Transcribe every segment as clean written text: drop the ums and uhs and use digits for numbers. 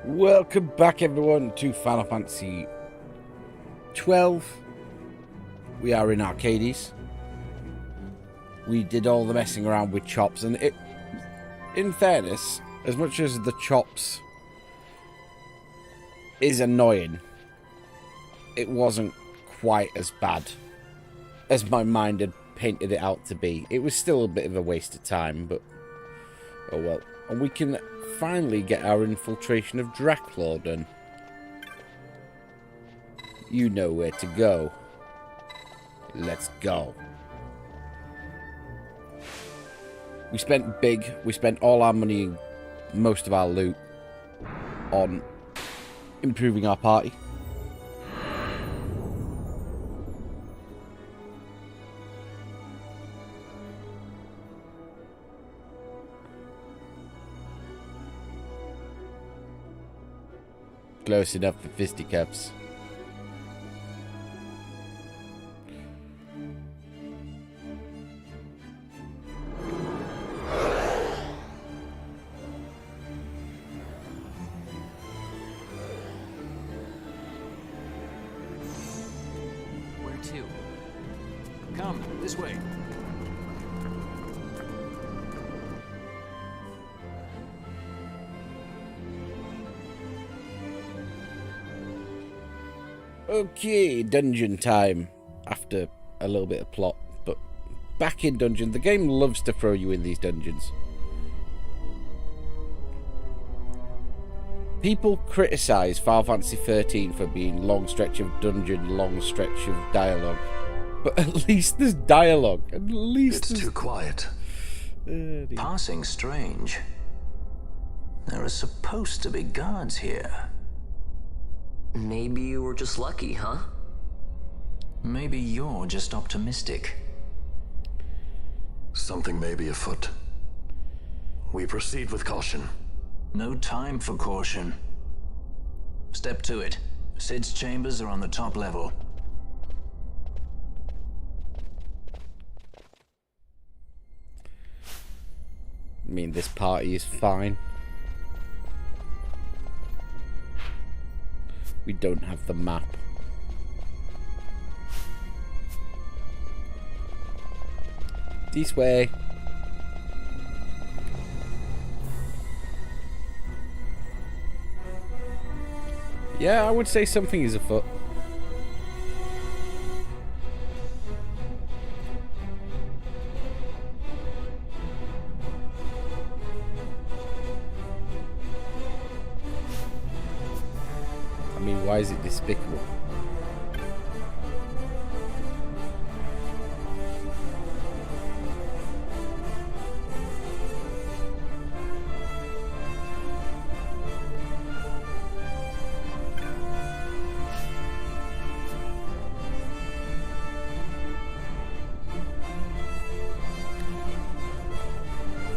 Welcome back, everyone, to Final Fantasy 12. We are in Arcades. We did all the messing around with chops, and in fairness, as much as the chops is annoying, it wasn't quite as bad as my mind had painted it out to be. It was still a bit of a waste of time, but oh well. And we can finally get our infiltration of Draklor done. You know where to go. Let's go. We spent big. We spent all our money, most of our loot, on improving our party. Close enough for fisticuffs. Where to? Come, this way. Okay, dungeon time. After a little bit of plot, but back in dungeon. The game loves to throw you in these dungeons. People criticise Final Fantasy 13 for being long stretch of dungeon, long stretch of dialogue. But at least there's dialogue. At least it's too quiet. Passing strange. There are supposed to be guards here. Maybe you were just lucky, huh? Maybe you're just optimistic. Something may be afoot. We proceed with caution. No time for caution. Step to it. Cid's chambers are on the top level. I mean, this party is fine. We don't have the map. This way. Yeah, I would say something is afoot. I mean, why is it despicable?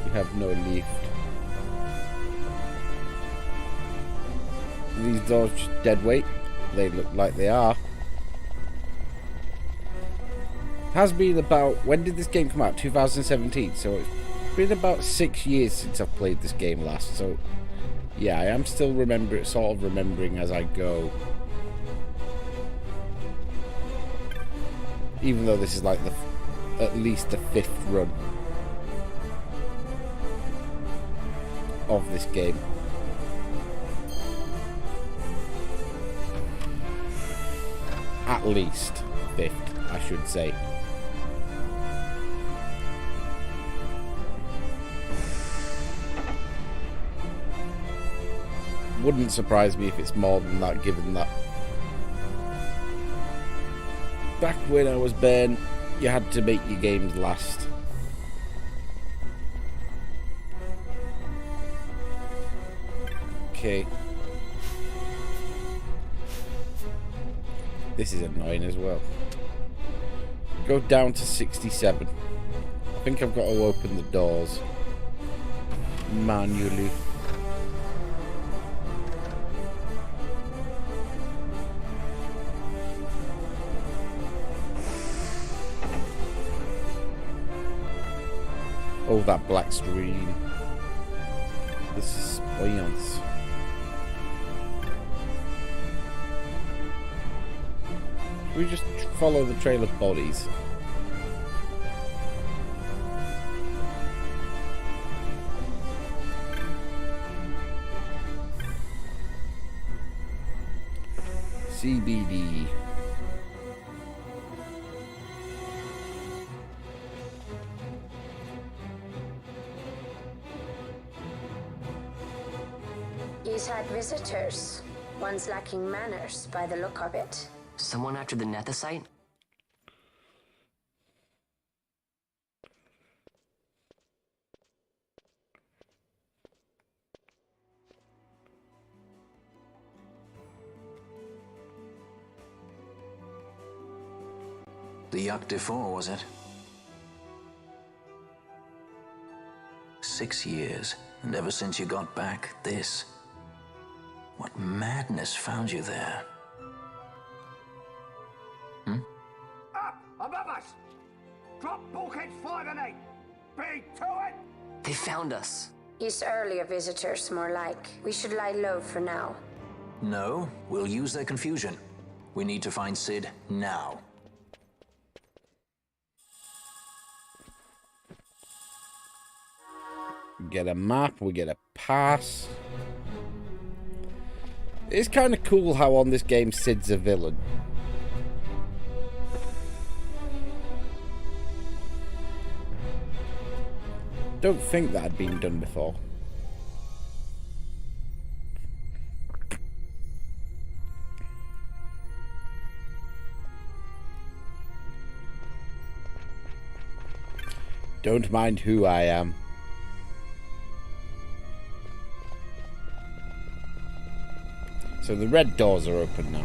We have no lift. These doors just dead weight. They look like they are. Has been about... When did this game come out? 2017. So it's been about 6 years since I've played this game last. So yeah, I am still sort of remembering as I go. Even though this is like at least the 5th run of this game. At least 5th, I should say. Wouldn't surprise me if it's more than that, given that back when I was Ben, you had to make your games last. Okay. This is annoying as well. Go down to 67. I think I've got to open the doors manually. Oh, that black screen. This is Oyons. We just follow the trail of bodies. CBD. He's had visitors. One's lacking manners by the look of it. Someone after the nethicite? The XII, was it? 6 years, and ever since you got back, this. What madness found you there? Up above us! Drop bulkheads 5 and 8! Be to it! They found us. He's earlier visitors, more like. We should lie low for now. No, we'll use their confusion. We need to find Cid now. Get a map, we get a pass. It's kind of cool how on this game Cid's a villain. Don't think that had been done before. Don't mind who I am. So the red doors are open now.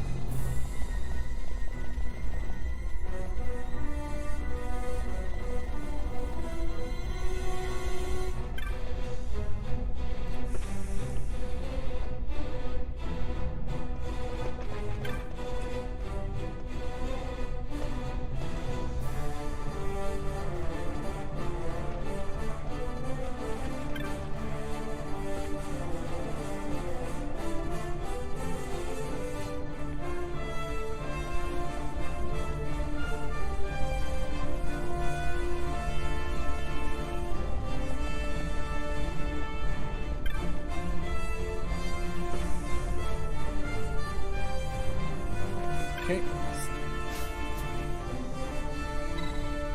Okay.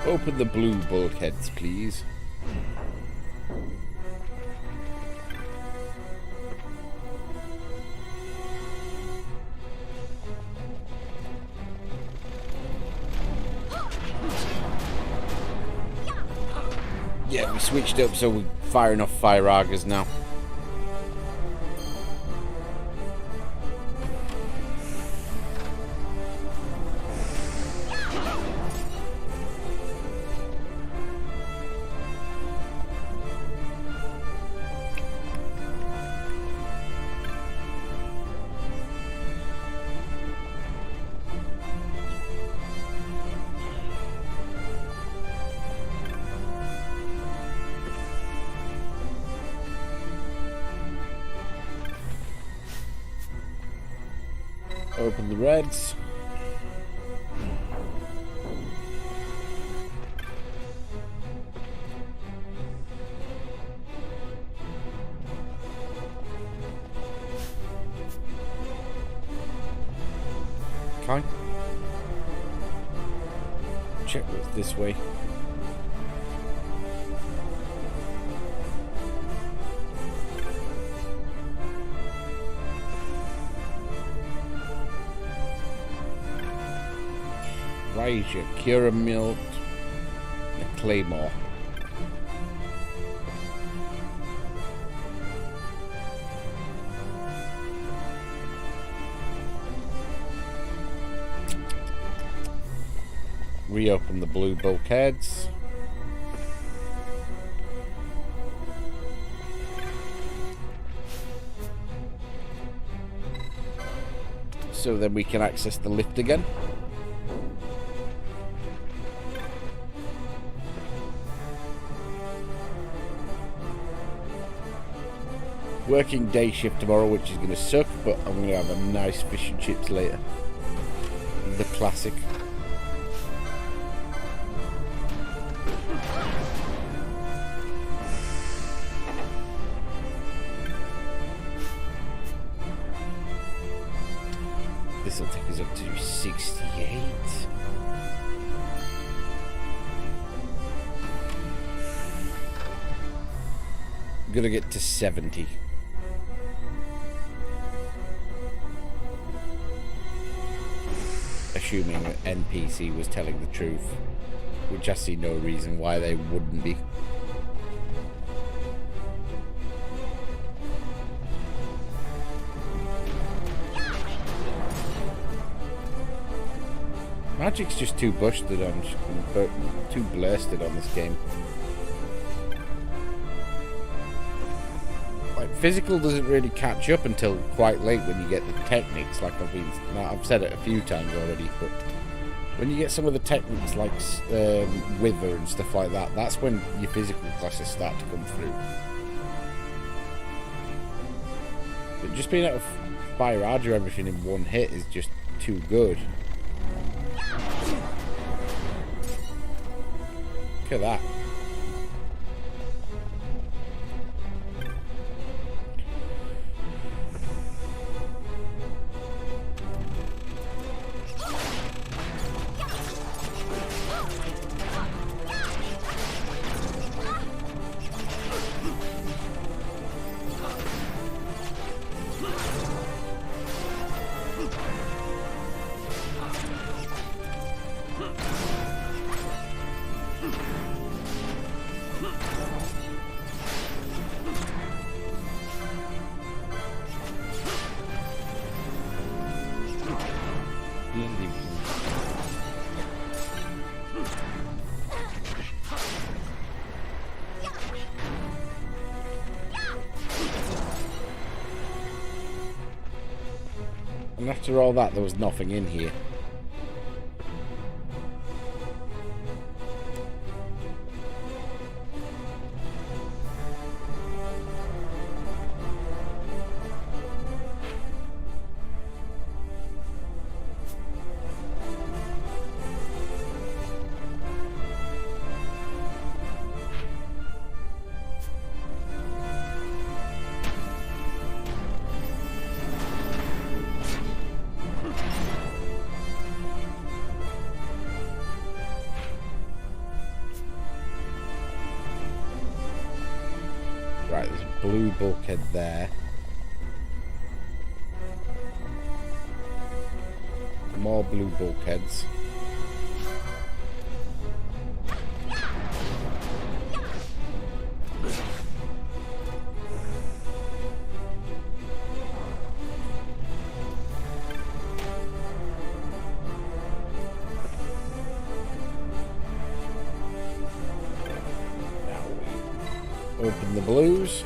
Open the blue bulkheads, please. Yeah, we switched up so we're firing off fire augers now. Open the reds. Okay. Check what's this way. Raja, Kira Milt, the Claymore. Reopen the blue bulkheads. So then we can access the lift again. Working day shift tomorrow, which is going to suck, but I'm going to have a nice fish and chips later. The classic. This will take us up to 68. I'm gonna get to 70. Assuming that NPC was telling the truth, which I see no reason why they wouldn't be. Magic's just too busted on, too blasted on this game. Like, physical doesn't really catch up until quite late when you get the techniques. Like I've said it a few times already, but when you get some of the techniques like Wither and stuff like that, that's when your physical classes start to come through. But just being able to fire archer everything in one hit is just too good. Look at that. And after all that, there was nothing in here. Right, there's a blue bulkhead there. More blue bulkheads. Open the blues.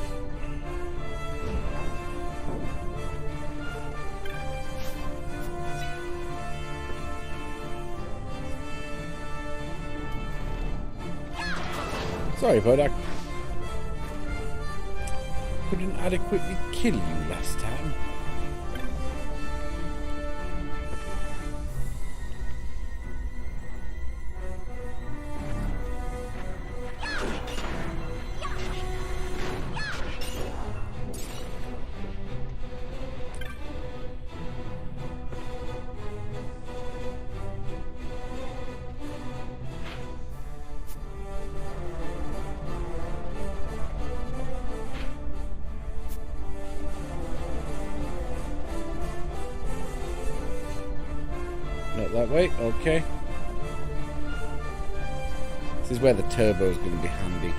Sorry, bud, I couldn't adequately kill you last time. Not that way, okay. This is where the turbo is going to be handy.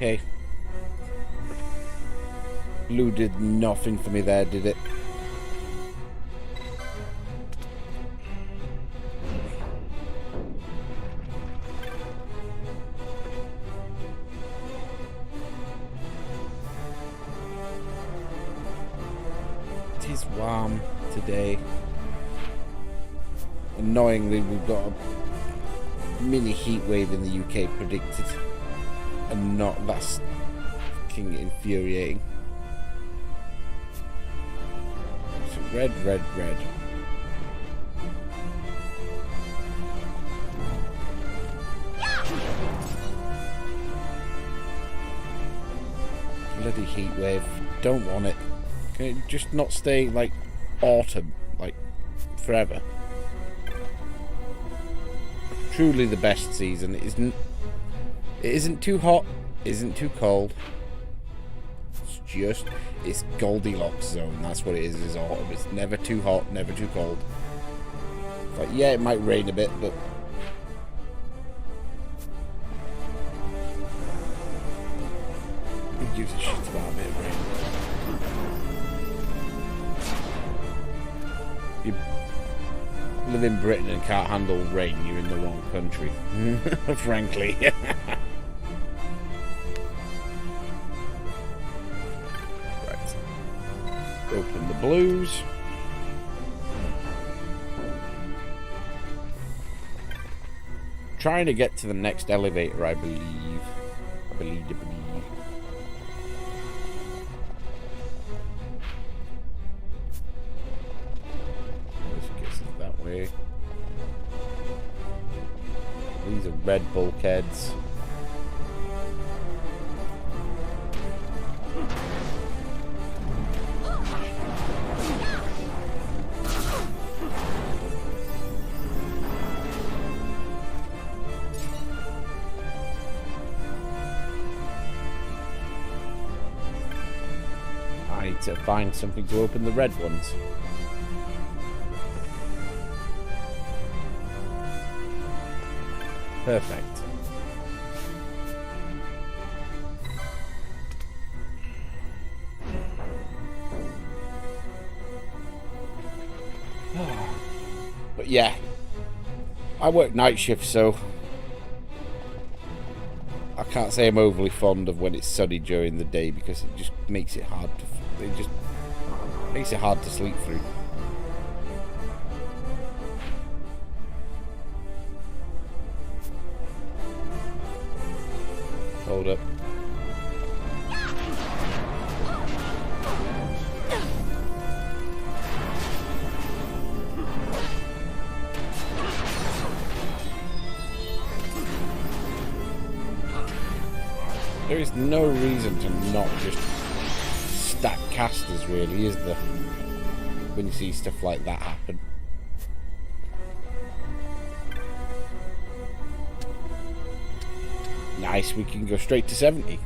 Okay. Blue did nothing for me there, did it? It is warm today. Annoyingly, we've got a mini heat wave in the UK predicted. And that's fucking infuriating. So red, red, red. Bloody heat wave. Don't want it. Can it just not stay like autumn, like forever? Truly the best season. It isn't too hot, isn't too cold. It's Goldilocks zone. That's what it is autumn. It's never too hot, never too cold. It's like, yeah, it might rain a bit, but who gives a shit about a bit of rain? You live in Britain and can't handle rain, you're in the wrong country. Frankly. Right. Open the blues. Trying to get to the next elevator, I believe. I believe. That way. These are red bulkheads. I need to find something to open the red ones. Perfect. But yeah, I work night shift, so I can't say I'm overly fond of when it's sunny during the day because it just makes it hard to sleep through. Hold up. There is no reason to not just stack casters, really, is there? When you see stuff like that happen. Nice, we can go straight to 70.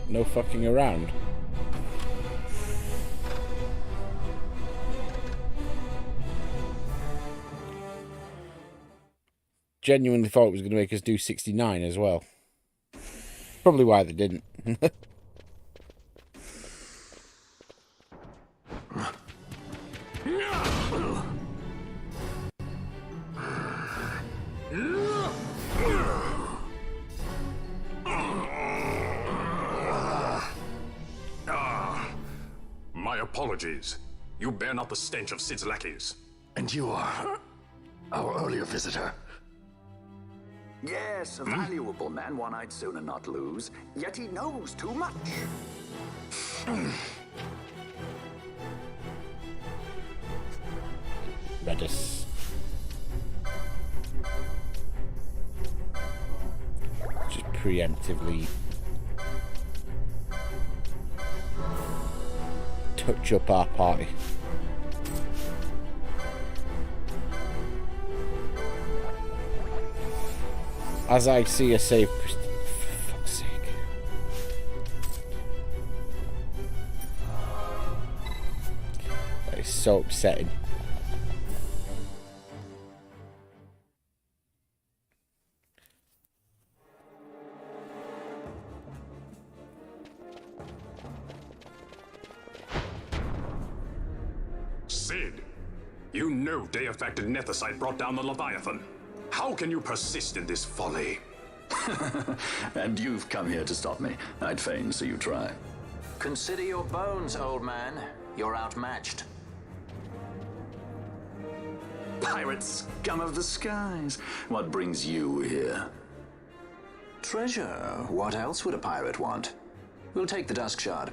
No fucking around. Genuinely thought it was going to make us do 69 as well. Probably why they didn't. My apologies. You bear not the stench of Cid's lackeys. And you are our earlier visitor. Yes, a valuable man, one I'd sooner not lose. Yet he knows too much. Redis. Just preemptively touch up our party. As I see a save, for fuck's sake. That is so upsetting. Cid, you know de-affected Nethicite brought down the Leviathan. How can you persist in this folly? And you've come here to stop me. I'd fain see you try. Consider your bones, old man. You're outmatched. Pirate scum of the skies. What brings you here? Treasure. What else would a pirate want? We'll take the Dusk Shard.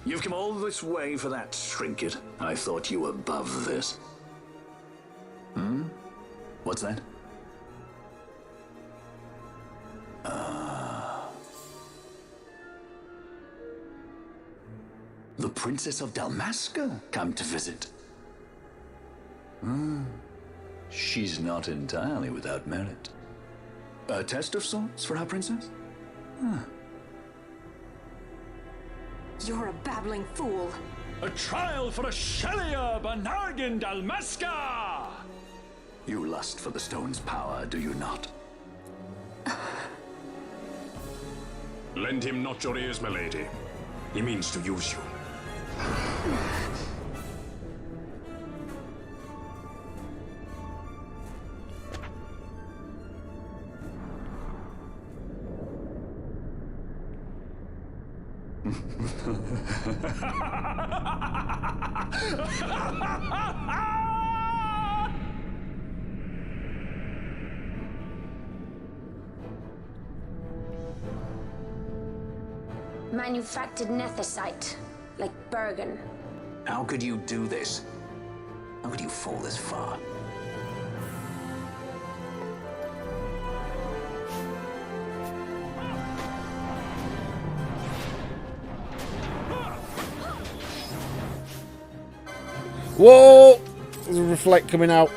You've come all this way for that trinket. I thought you were above this. What's that? The Princess of Dalmasca come to visit. She's not entirely without merit. A test of sorts for our princess? You're a babbling fool. A trial for a Shelia Banargin Dalmasca! You lust for the stone's power, do you not? Lend him not your ears, milady. He means to use you. Manufactured nethicite, like Bergen. How could you do this? How could you fall this far? Whoa! There's a reflect coming out.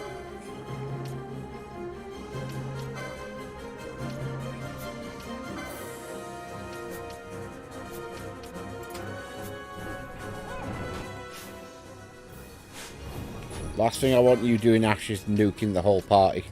Last thing I want you doing, Ash, is nuking the whole party.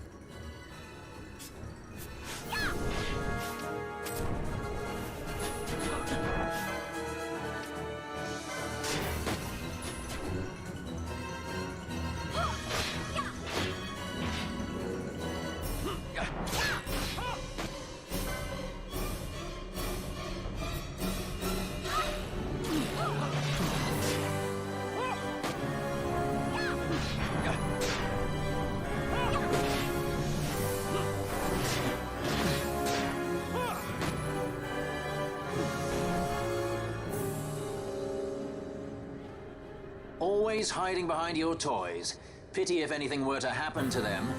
Always hiding behind your toys. Pity if anything were to happen to them.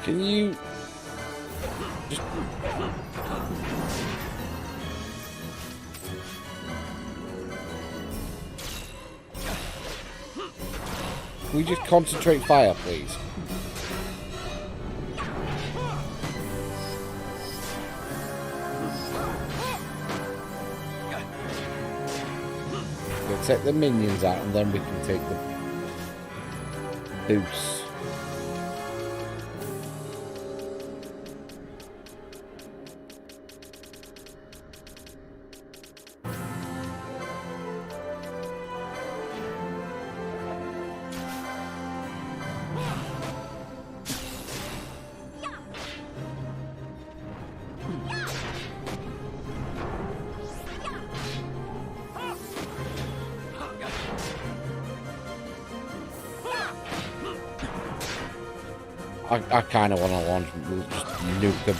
Can you just... Can we just concentrate fire, please? We'll take the minions out and then we can take the boost. I kind of want to launch, just nuke them.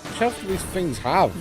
What else do these things have?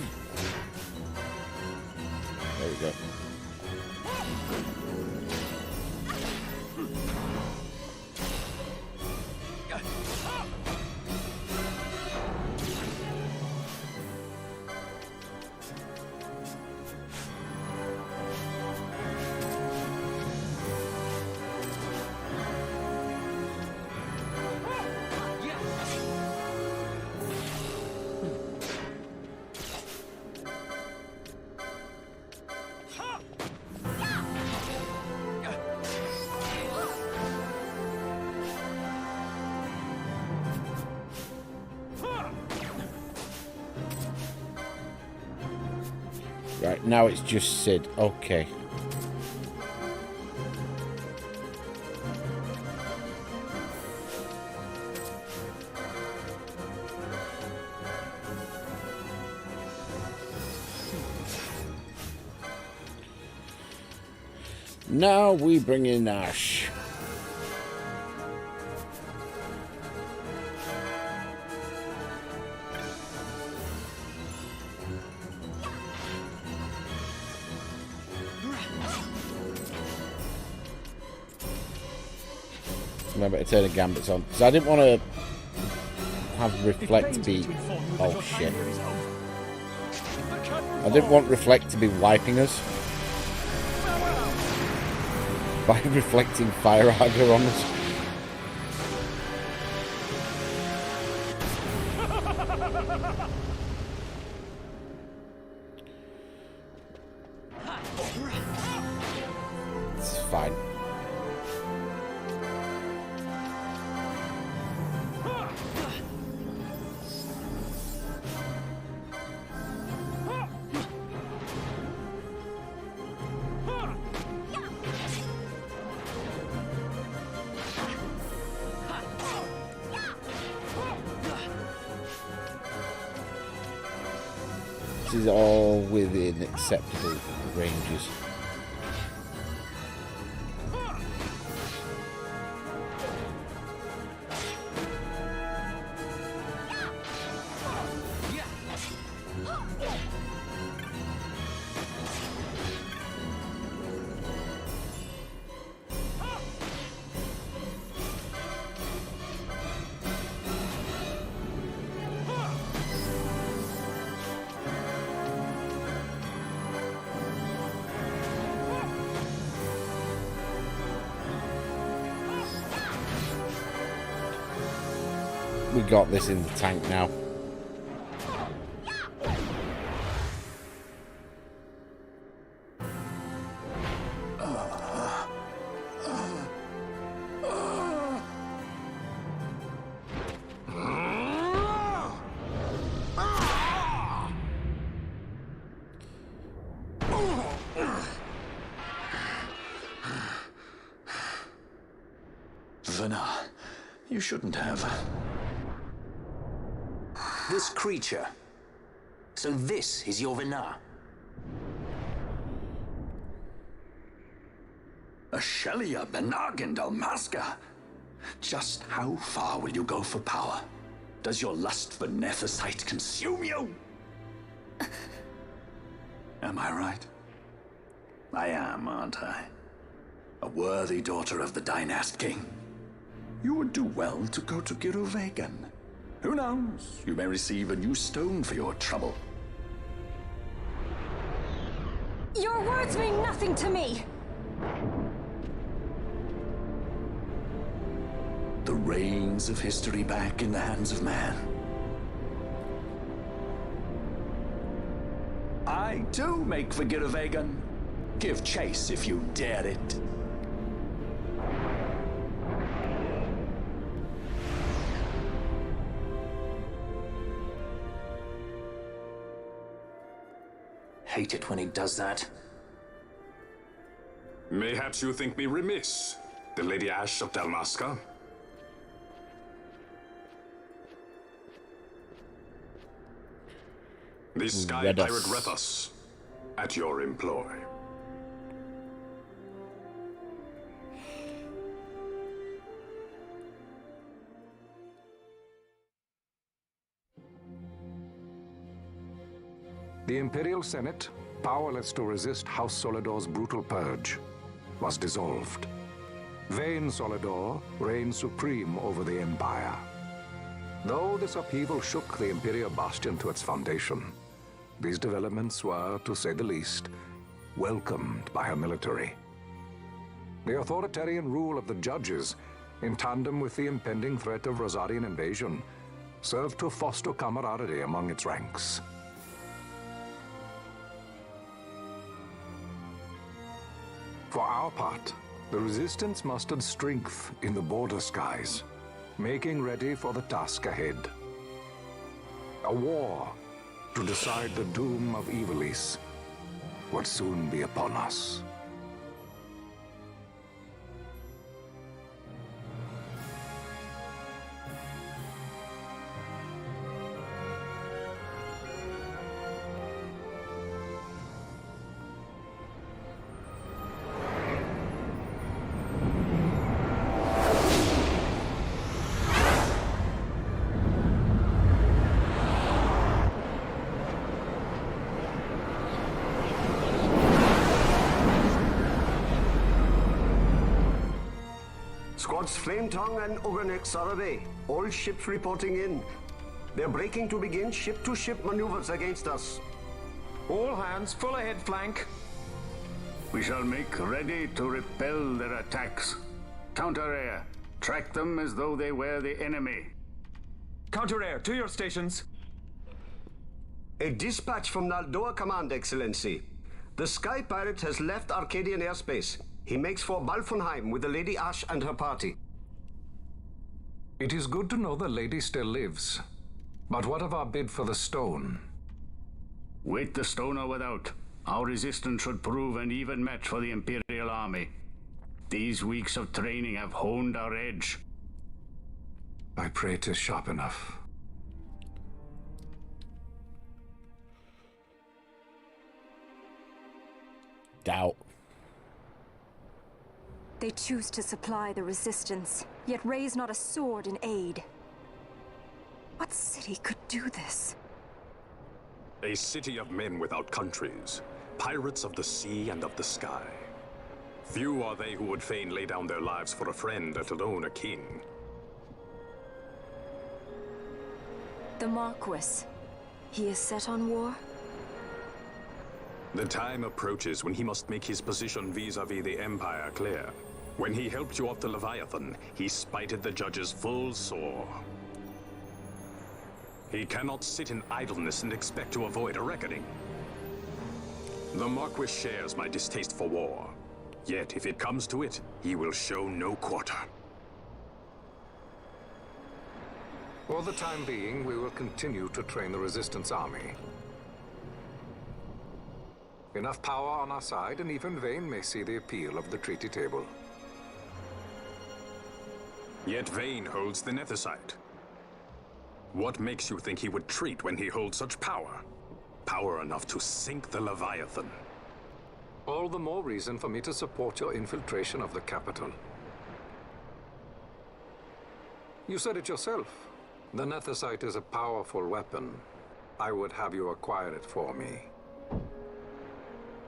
Right, now it's just Cid. Okay. Now we bring in Ash. Remember to turn the gambits on. Because I didn't want to have Reflect be... Oh, shit. I didn't want Reflect to be wiping us by reflecting fire Arger on us. It's fine. This is all within acceptable ranges. We got this in the tank now. Vana, you shouldn't have. This creature. So this is your Vana? A Shelia Benargan Dalmasca. Just how far will you go for power? Does your lust for Nethicite consume you? Am I right? I am, aren't I? A worthy daughter of the Dynast King. You would do well to go to Girovegan. Who knows? You may receive a new stone for your trouble. Your words mean nothing to me! The reins of history back in the hands of man. I too make for Girovegan. Give chase if you dare it. Hate it when he does that. Mayhaps you think me remiss, the Lady Ash of Dalmasca? The Sky Pirate Rethus, at your employ. The Imperial Senate, powerless to resist House Solidor's brutal purge, was dissolved. Vayne Solidor reigned supreme over the Empire. Though this upheaval shook the Imperial Bastion to its foundation, these developments were, to say the least, welcomed by her military. The authoritarian rule of the judges, in tandem with the impending threat of Rosarian invasion, served to foster camaraderie among its ranks. For our part, the Resistance mustered strength in the border skies, making ready for the task ahead. A war to decide the doom of Ivalice, would soon be upon us. Squads Flametongue and Ogrenex are away. All ships reporting in. They're breaking to begin ship-to-ship maneuvers against us. All hands, full ahead flank. We shall make ready to repel their attacks. Counter-air. Track them as though they were the enemy. Counter-air, to your stations. A dispatch from Naldoa Command, Excellency. The Sky Pirate has left Arcadian airspace. He makes for Balfonheim with the Lady Ash and her party. It is good to know the lady still lives. But what of our bid for the stone? With the stone or without, our resistance should prove an even match for the Imperial Army. These weeks of training have honed our edge. I pray 'tis sharp enough. Doubt. They choose to supply the resistance, yet raise not a sword in aid. What city could do this? A city of men without countries, pirates of the sea and of the sky. Few are they who would fain lay down their lives for a friend, let alone a king. The Marquis. He is set on war? The time approaches when he must make his position vis-a-vis the Empire clear. When he helped you off the Leviathan, he spited the judges full sore. He cannot sit in idleness and expect to avoid a reckoning. The Marquis shares my distaste for war. Yet, if it comes to it, he will show no quarter. For the time being, we will continue to train the Resistance Army. Enough power on our side, and even Vane may see the appeal of the treaty table. Yet Vane holds the Nethicite. What makes you think he would treat when he holds such power? Power enough to sink the Leviathan. All the more reason for me to support your infiltration of the capital. You said it yourself. The Nethicite is a powerful weapon. I would have you acquire it for me.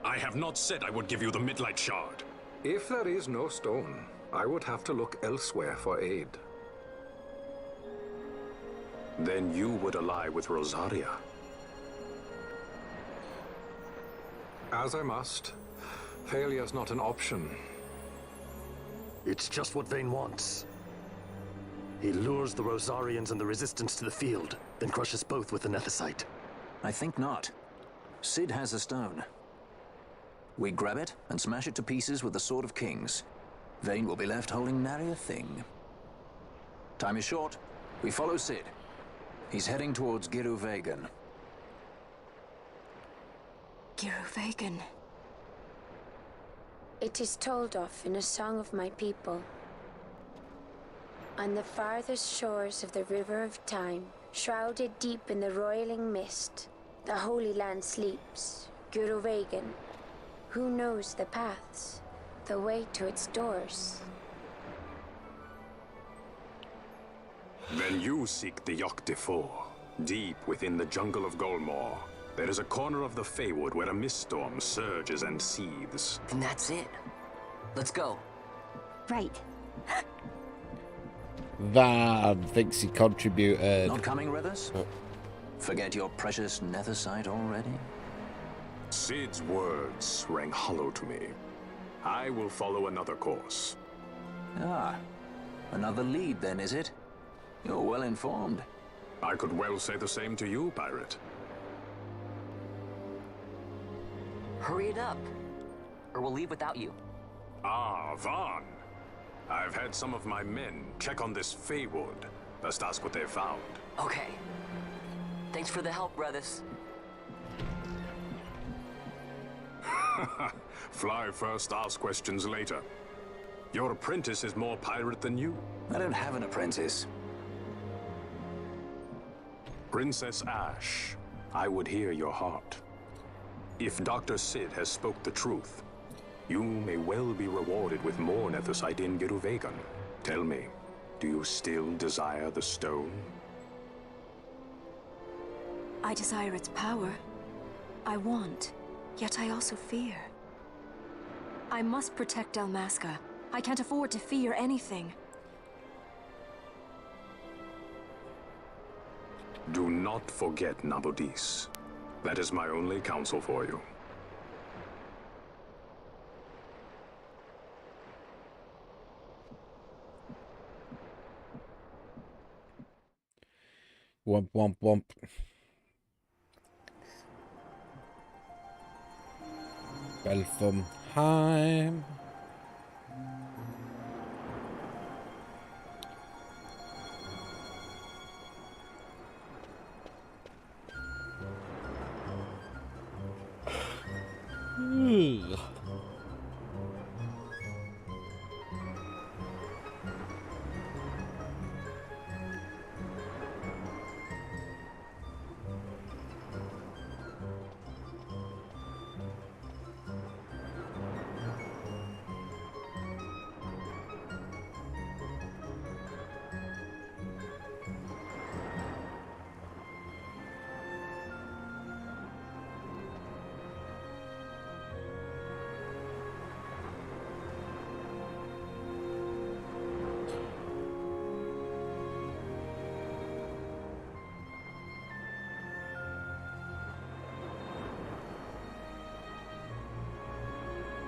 I have not said I would give you the Midlight Shard. If there is no stone, I would have to look elsewhere for aid. Then you would ally with Rosaria. As I must. Failure's not an option. It's just what Vane wants. He lures the Rosarians and the Resistance to the field, then crushes both with the Nethicite. I think not. Cid has the stone. We grab it and smash it to pieces with the Sword of Kings. Vane will be left holding nary a thing. Time is short. We follow Cid. He's heading towards Giruvegan. Giruvegan. It is told of in a song of my people. On the farthest shores of the River of Time, shrouded deep in the roiling mist, the Holy Land sleeps, Giruvegan. Who knows the paths, the way to its doors? Then you seek the Yogg Defoe. Deep within the jungle of Golmore, there is a corner of the Feywood where a mist storm surges and seethes. And that's it. Let's go. Right. Van thinks he contributed. Not coming with us? Forget your precious Nethicite already? Cid's words rang hollow to me. I will follow another course. Ah, another lead then, is it? You're well informed. I could well say the same to you, pirate. Hurry it up, or we'll leave without you. Ah, Vaughn. I've had some of my men check on this Feywood. Best ask what they found. Okay. Thanks for the help, brothers. Fly first, ask questions later. Your apprentice is more pirate than you. I don't have an apprentice. Princess Ash, I would hear your heart. If Dr. Cid has spoke the truth, you may well be rewarded with more nethicite in Giruvegan. Tell me, do you still desire the stone? I desire its power. I want, yet I also fear. I must protect Dalmasca. I can't afford to fear anything. Do not forget Nabudis. That is my only counsel for you. Womp, womp, womp. Balfonheim.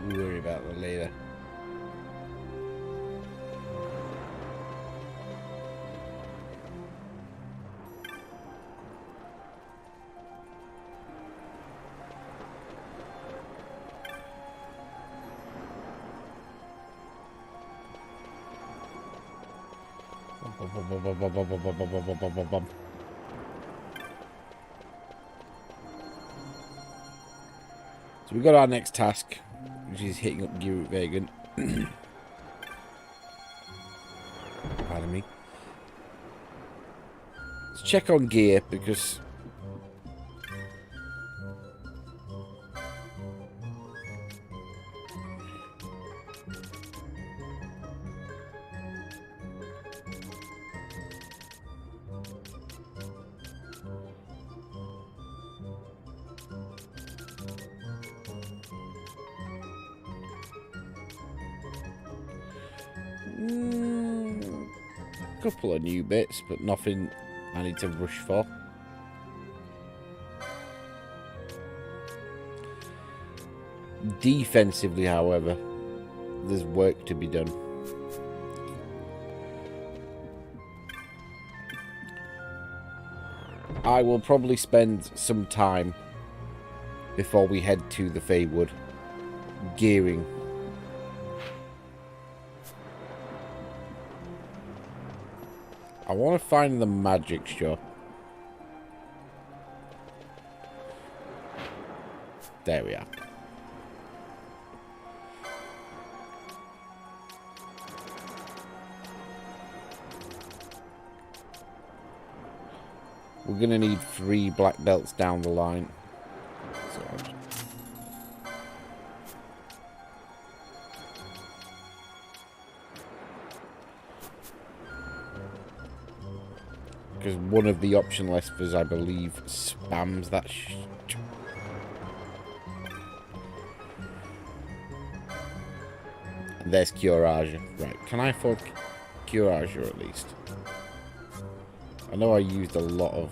Worry about that later. So we got our next task, which is hitting up Giruvegan. Pardon me. Let's check on gear because couple of new bits, but nothing I need to rush for. Defensively, however, there's work to be done. I will probably spend some time before we head to the Feywood gearing. I want to find the magic shop. There we are. We're going to need 3 black belts down the line. So because one of the option listers, I believe, spams that and there's Curaja. Right, can I afford Curaja at least? I know I used a lot of...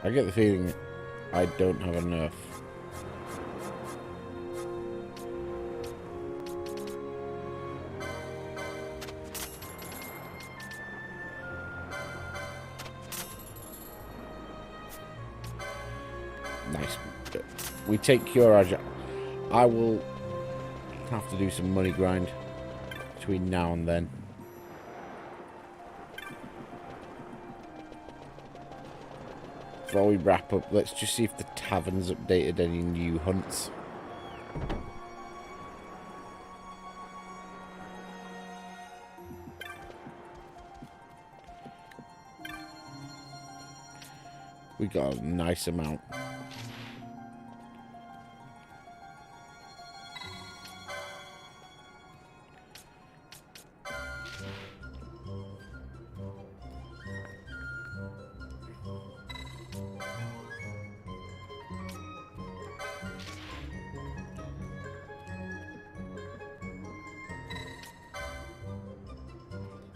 I get the feeling I don't have enough. Nice. We take Curaja. I will have to do some money grind between now and then. Before we wrap up, let's just see if the tavern's updated any new hunts. We got a nice amount.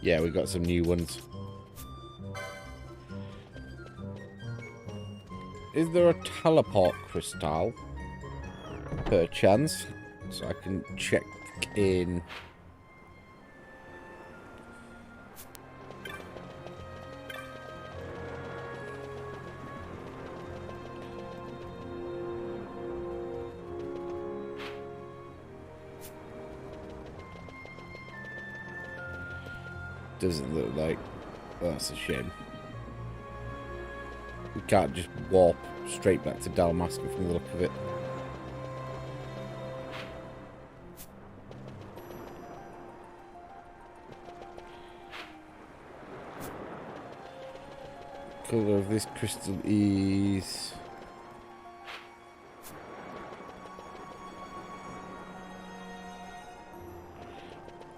Yeah, we got some new ones. Is there a teleport crystal? Perchance. So I can check in. Doesn't look like. Oh, that's a shame. We can't just warp straight back to Dalmasca from the look of it. Colour of this crystal is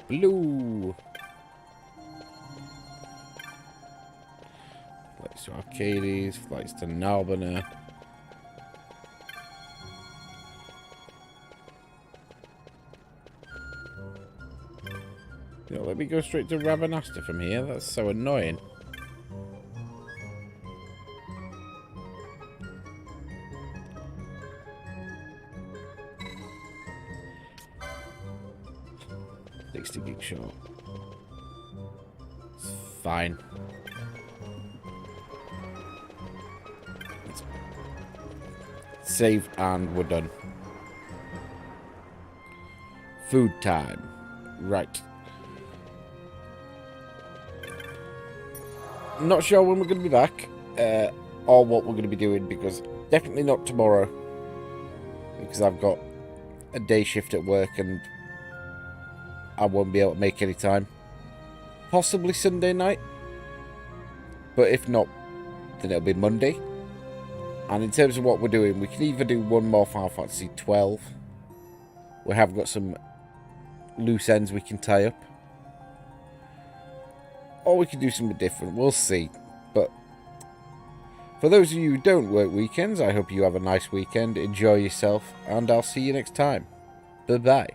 blue. Flights to Arcades, flights to Narbonne. You know, let me go straight to Rabanasta from here. That's so annoying. Gig short. It's fine. It's saved and we're done. Food time. Right. I'm not sure when we're going to be back or what we're going to be doing, because definitely not tomorrow, because I've got a day shift at work and I won't be able to make any time. Possibly Sunday night. But if not, then it'll be Monday. And in terms of what we're doing, we can either do one more Final Fantasy 12. We have got some loose ends we can tie up. Or we can do something different. We'll see. But for those of you who don't work weekends, I hope you have a nice weekend. Enjoy yourself. And I'll see you next time. Bye-bye.